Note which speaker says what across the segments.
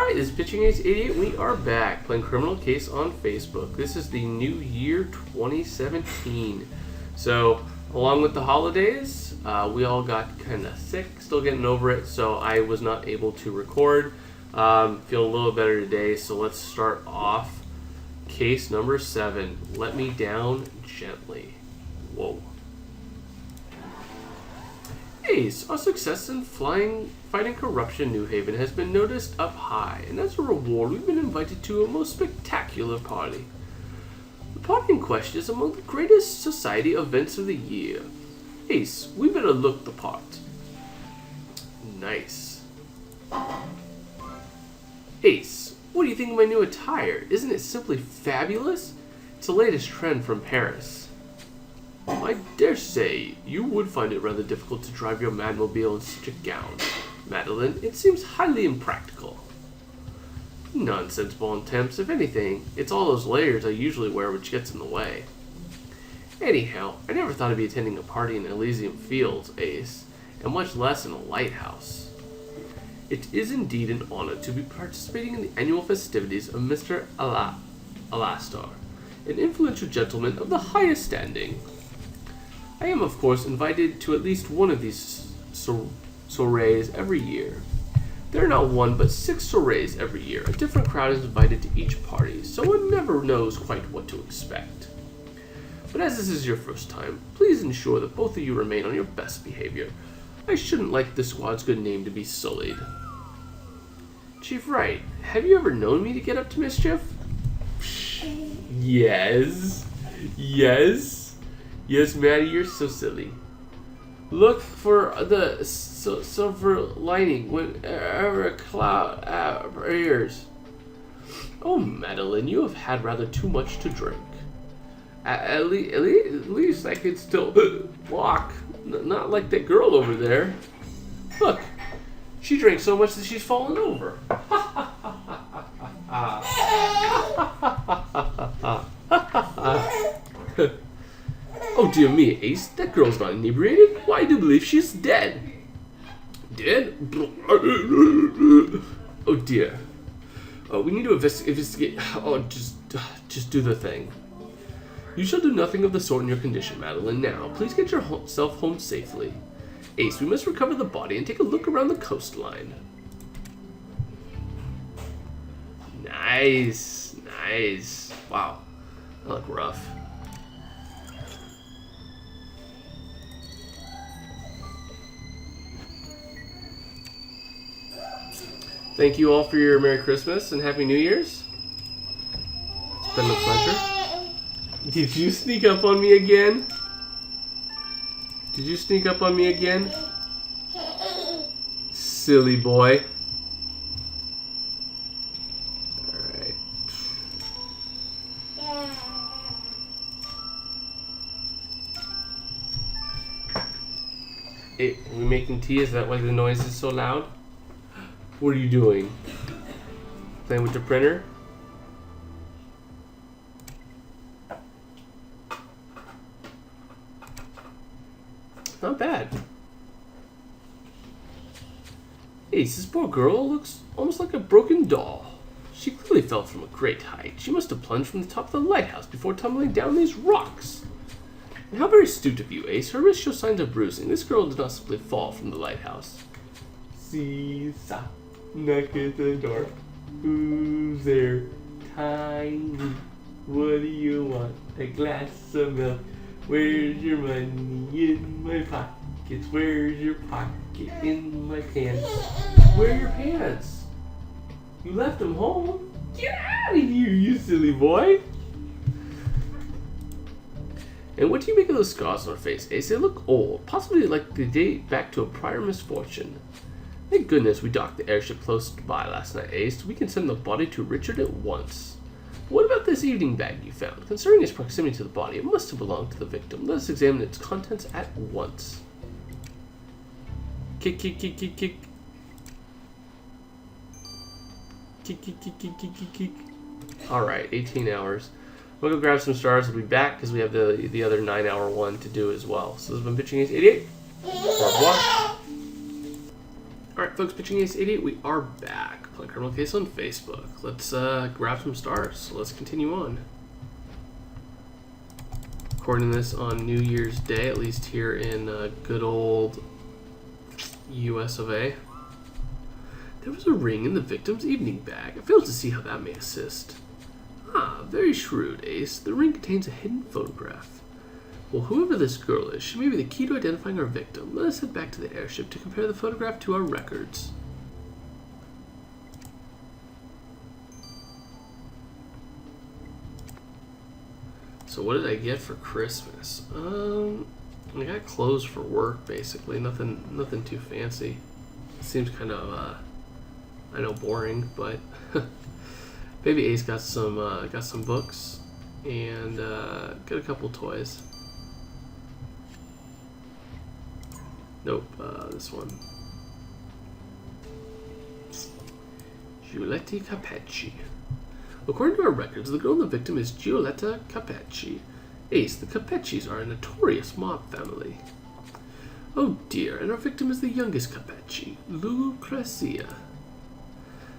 Speaker 1: Alright, this is Pitching Ace 88. We are back playing Criminal Case on Facebook. This is the new year 2017. So, along with the holidays, we all got kind of sick, still getting over it, so I was not able to record. Feeling a little better today, so let's start off. Case number 7. Let me down gently. Whoa. Ace, our success in fighting corruption in New Haven has been noticed up high, and as a reward we've been invited to a most spectacular party. The party in question is among the greatest society events of the year. Ace, we better look the part. Nice. Ace, what do you think of my new attire? Isn't it simply fabulous? It's the latest trend from Paris. I dare say you would find it rather difficult to drive your Madmobile in such a gown, Madeline. It seems highly impractical. Nonsense, Bontemps. If anything, it's all those layers I usually wear which gets in the way. Anyhow, I never thought I'd be attending a party in Elysium Fields, Ace, and much less in a lighthouse. It is indeed an honor to be participating in the annual festivities of Mr. Alastor, an influential gentleman of the highest standing. I am, of course, invited to at least one of these soirees every year. There are not one but 6 soirees every year. A different crowd is invited to each party, so one never knows quite what to expect. But as this is your first time, please ensure that both of you remain on your best behavior. I shouldn't like the squad's good name to be sullied. Chief Wright, have you ever known me to get up to mischief? Yes. Yes, Maddie, you're so silly. Look for the silver lining whenever a cloud appears. Oh, Madeline, you have had rather too much to drink. At least I could still walk. Not like that girl over there. Look, she drank so much that she's fallen over. Oh dear me, Ace, that girl's not inebriated. Why, I do believe she's dead. Dead? Oh dear. Oh, we need to investigate. Oh, just do the thing. You shall do nothing of the sort in your condition, Madeline. Now, please get yourself home safely. Ace, we must recover the body and take a look around the coastline. Nice. Wow, that looked rough. Thank you all for your Merry Christmas and Happy New Year's. It's been a pleasure. Did you sneak up on me again? Silly boy. Alright. Hey, are we making tea? Is that why the noise is so loud? What are you doing? Playing with the printer? Not bad. Ace, this poor girl looks almost like a broken doll. She clearly fell from a great height. She must have plunged from the top of the lighthouse before tumbling down these rocks. And how very astute of you, Ace. Her wrist shows signs of bruising. This girl did not simply fall from the lighthouse. Seesaw. Knock at the door. Who's there? Tiny. What do you want? A glass of milk. Where's your money? In my pockets. Where's your pocket? In my pants. Where are your pants? You left them home? Get out of here, you silly boy! And what do you make of those scars on her face, Ace? They look old, possibly like they date back to a prior misfortune. Thank goodness we docked the airship close by last night, Ace. We can send the body to Richard at once. What about this evening bag you found? Considering its proximity to the body, it must have belonged to the victim. Let us examine its contents at once. Kick. Alright, 18 hours. We'll go grab some stars. We'll be back because we have the other 9-hour one to do as well. So this has been Pitching Ace 88. Au revoir. Alright, folks, Pitching Ace 88, we are back. Playing Criminal Case on Facebook. Let's grab some stars. So let's continue on. Recording this on New Year's Day, at least here in good old US of A. There was a ring in the victim's evening bag. I failed to see how that may assist. Ah, very shrewd, Ace. The ring contains a hidden photograph. Well, whoever this girl is, she may be the key to identifying our victim. Let us head back to the airship to compare the photograph to our records. So what did I get for Christmas? I got clothes for work, basically. Nothing too fancy. Seems kind of, I know, boring, but Baby Ace got some books and got a couple toys. Nope, this one. Giulietta Capecci. According to our records, the girl and the victim is Giulietta Capecci. Ace, the Capeccis are a notorious mob family. Oh dear, and our victim is the youngest Capecci, Lucrezia.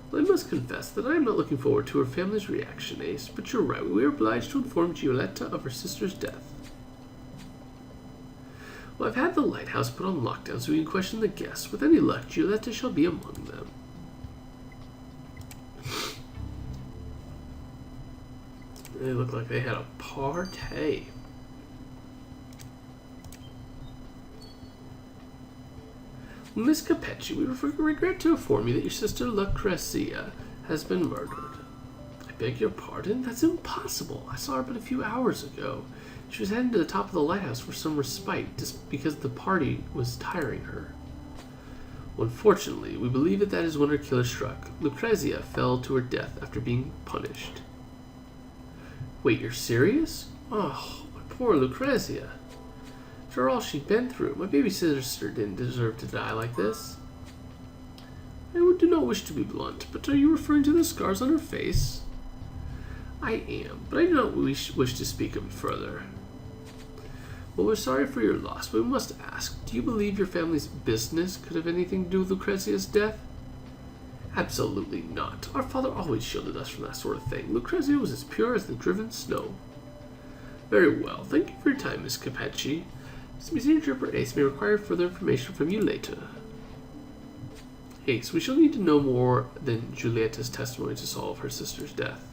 Speaker 1: Well, I must confess that I am not looking forward to her family's reaction, Ace, but you're right, we are obliged to inform Giulietta of her sister's death. Well, I've had the lighthouse put on lockdown so we can question the guests. With any luck, Giulietta shall be among them. They look like they had a party. Miss Capecci, we regret to inform you that your sister Lucrezia has been murdered. I beg your pardon? That's impossible. I saw her but a few hours ago. She was heading to the top of the lighthouse for some respite, just because the party was tiring her. Well, unfortunately, we believe that is when her killer struck. Lucrezia fell to her death after being punished. Wait, you're serious? Oh, my poor Lucrezia. After all she'd been through, my baby sister didn't deserve to die like this. I do not wish to be blunt, but are you referring to the scars on her face? I am, but I do not wish to speak of it further. Well, we're sorry for your loss, but we must ask, do you believe your family's business could have anything to do with Lucrezia's death? Absolutely not. Our father always shielded us from that sort of thing. Lucrezia was as pure as the driven snow. Very well. Thank you for your time, Miss Capecci. Museum Trooper Ace may require further information from you later. Ace, we shall need to know more than Giulietta's testimony to solve her sister's death.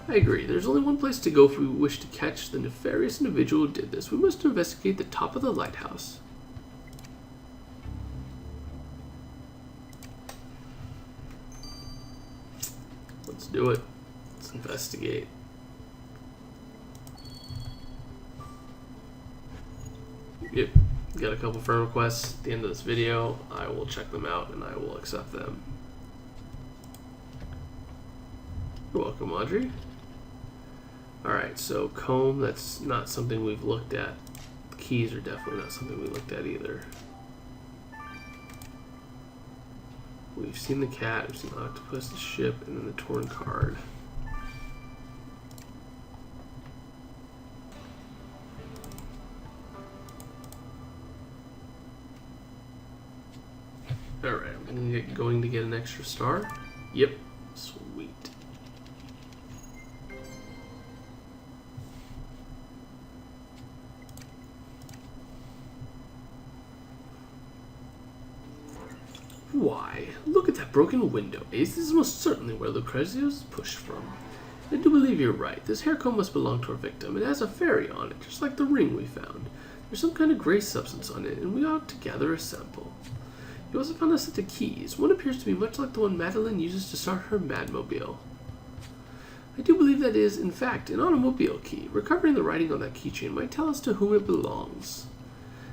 Speaker 1: I agree. There's only one place to go if we wish to catch the nefarious individual who did this. We must investigate the top of the lighthouse. Let's do it. Let's investigate. Yep. Got a couple friend requests at the end of this video. I will check them out and I will accept them. You're welcome, Audrey. Alright, so comb, that's not something we've looked at. The keys are definitely not something we looked at either. We've seen the cat, we've seen the octopus, the ship, and then the torn card. Alright, I'm going to get an extra star. Yep, sweet. Why, look at that broken window, Ace. This is most certainly where Lucrezia was pushed from. I do believe you're right. This hair comb must belong to our victim. It has a fairy on it, just like the ring we found. There's some kind of gray substance on it, and we ought to gather a sample. You also found a set of keys. One appears to be much like the one Madeline uses to start her Madmobile. I do believe that is, in fact, an automobile key. Recovering the writing on that keychain might tell us to whom it belongs.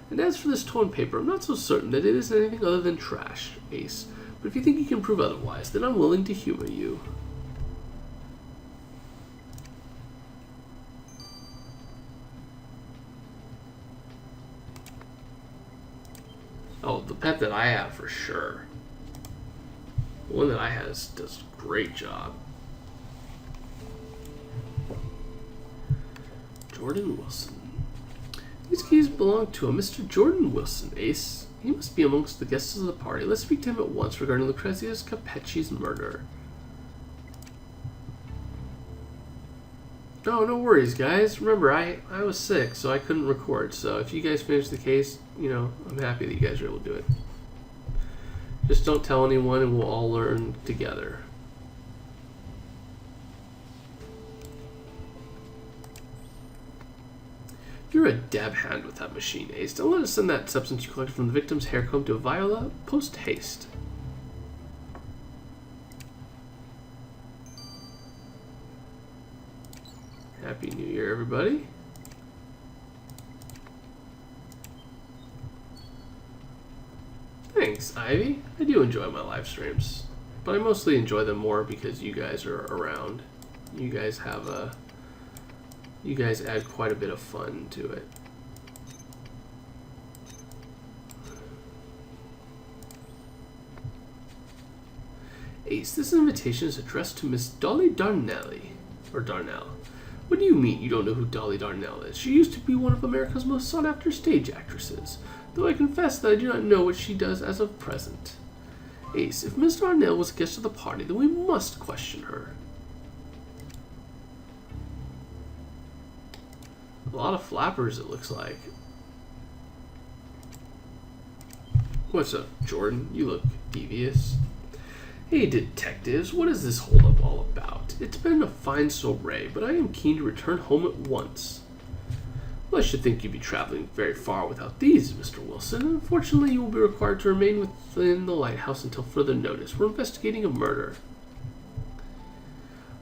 Speaker 1: And as for this torn paper, I'm not so certain that it is anything other than trash, Ace. But if you think you can prove otherwise, then I'm willing to humor you. Oh, the pet that I have for sure. The one that I have does a great job. Jordan Wilson. These keys belong to a Mr. Jordan Wilson, Ace. He must be amongst the guests of the party. Let's speak to him at once regarding Lucrezia Capecci's murder. Oh, no worries, guys. Remember, I was sick, so I couldn't record. So if you guys finish the case, I'm happy that you guys are able to do it. Just don't tell anyone, and we'll all learn together. You're a dab hand with that machine, Ace. Don't let us send that substance you collected from the victim's hair comb to Viola post haste. Happy New Year, everybody. Thanks, Ivy. I do enjoy my live streams, but I mostly enjoy them more because you guys are around. You guys add quite a bit of fun to it. Ace, this invitation is addressed to Miss Dolly Darnelli. Or Darnell. What do you mean you don't know who Dolly Darnell is? She used to be one of America's most sought-after stage actresses, though I confess that I do not know what she does as of present. Ace, if Miss Darnell was a guest of the party, then we must question her. A lot of flappers, it looks like. What's up, Jordan? You look devious. Hey, detectives, what is this holdup all about? It's been a fine soiree, but I am keen to return home at once. Well, I should think you'd be traveling very far without these, Mr. Wilson. Unfortunately, you will be required to remain within the lighthouse until further notice. We're investigating a murder.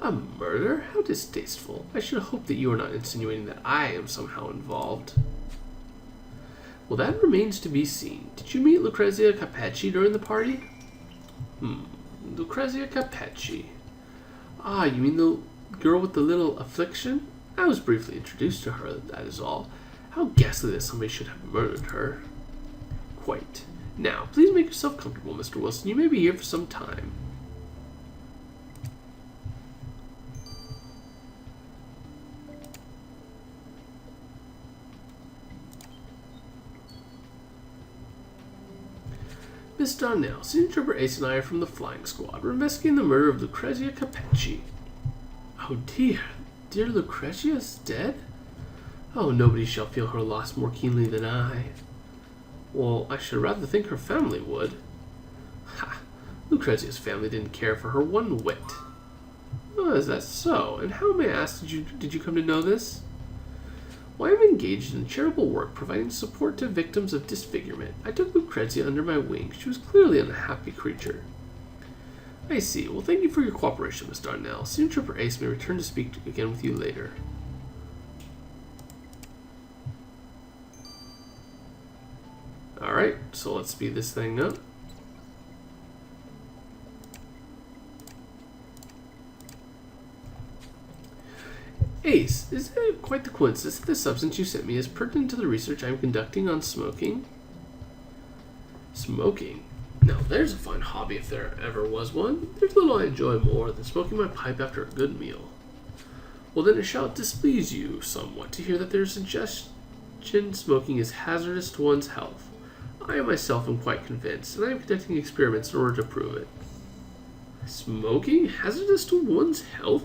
Speaker 1: A murder? How distasteful. I should hope that you are not insinuating that I am somehow involved. Well, that remains to be seen. Did you meet Lucrezia Capecci during the party? Lucrezia Capecci. Ah, you mean the girl with the little affliction? I was briefly introduced to her, that is all. How ghastly that somebody should have murdered her. Quite. Now, please make yourself comfortable, Mr. Wilson. You may be here for some time. Miss Darnell, Senior Trooper Ace and I are from the Flying Squad. We're investigating the murder of Lucrezia Capecci. Oh dear. Dear Lucrezia is dead? Oh, nobody shall feel her loss more keenly than I. Well, I should rather think her family would. Ha! Lucrezia's family didn't care for her one whit. Oh, is that so? And how, may I ask, did you come to know this? Well, I am engaged in charitable work providing support to victims of disfigurement. I took Lucrezia under my wing. She was clearly an unhappy creature. I see. Well, thank you for your cooperation, Miss Darnell. Senior Trooper Ace may return to speak again with you later. Alright, so let's speed this thing up. Ace, is it quite the coincidence that the substance you sent me is pertinent to the research I am conducting on smoking? Smoking? Now, there's a fine hobby if there ever was one. There's little I enjoy more than smoking my pipe after a good meal. Well, then it shall displease you somewhat to hear that there's suggestion smoking is hazardous to one's health. I myself am quite convinced, and I am conducting experiments in order to prove it. Smoking? Hazardous to one's health?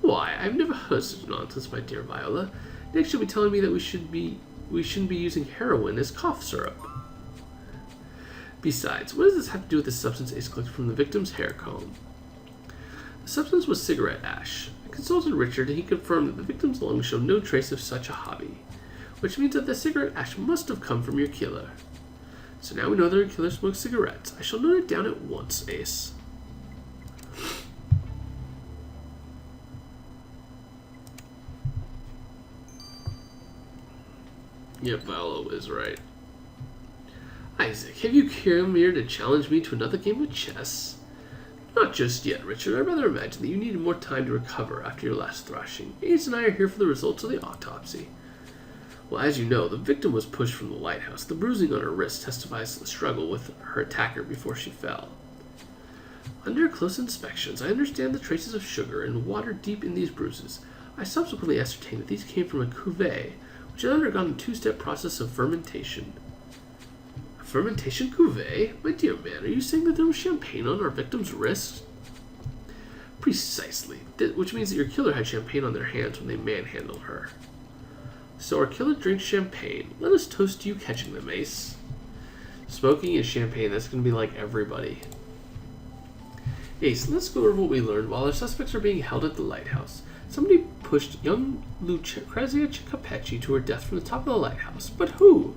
Speaker 1: Why, I've never heard such nonsense, my dear Viola. Next you'll be telling me that we shouldn't be using heroin as cough syrup. Besides, what does this have to do with the substance Ace collected from the victim's hair comb? The substance was cigarette ash. I consulted Richard, and he confirmed that the victim's lungs showed no trace of such a hobby, which means that the cigarette ash must have come from your killer. So now we know that your killer smokes cigarettes. I shall note it down at once, Ace. Yep, Viola is right. Isaac, have you come here to challenge me to another game of chess? Not just yet, Richard. I'd rather imagine that you needed more time to recover after your last thrashing. Ace and I are here for the results of the autopsy. Well, as you know, the victim was pushed from the lighthouse. The bruising on her wrist testifies to the struggle with her attacker before she fell. Under close inspections, I understand the traces of sugar and water deep in these bruises. I subsequently ascertained that these came from a cuvee, which had undergone a two-step process of fermentation. fermentation cuvee? My dear man, are you saying that there was champagne on our victim's wrists? Precisely, which means that your killer had champagne on their hands when they manhandled her. So our killer drinks champagne. Let us toast to you catching them, Ace. Smoking and champagne, that's going to be like everybody. Ace, let's go over what we learned while our suspects are being held at the lighthouse. Somebody pushed young Lucrezia Capecci to her death from the top of the lighthouse. But who?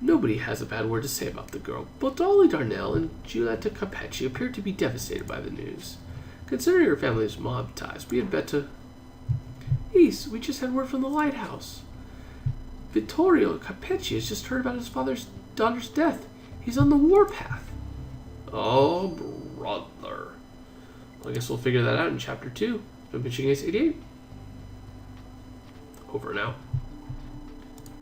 Speaker 1: Nobody has a bad word to say about the girl. Both Dolly Darnell and Giulietta Capecci appeared to be devastated by the news. Considering her family's mob ties, we had better... Ace, we just had word from the lighthouse. Vittorio Capecci has just heard about his daughter's death. He's on the warpath. Oh, brother. Well, I guess we'll figure that out in Chapter 2. Been pitching Ace 88. Over and out.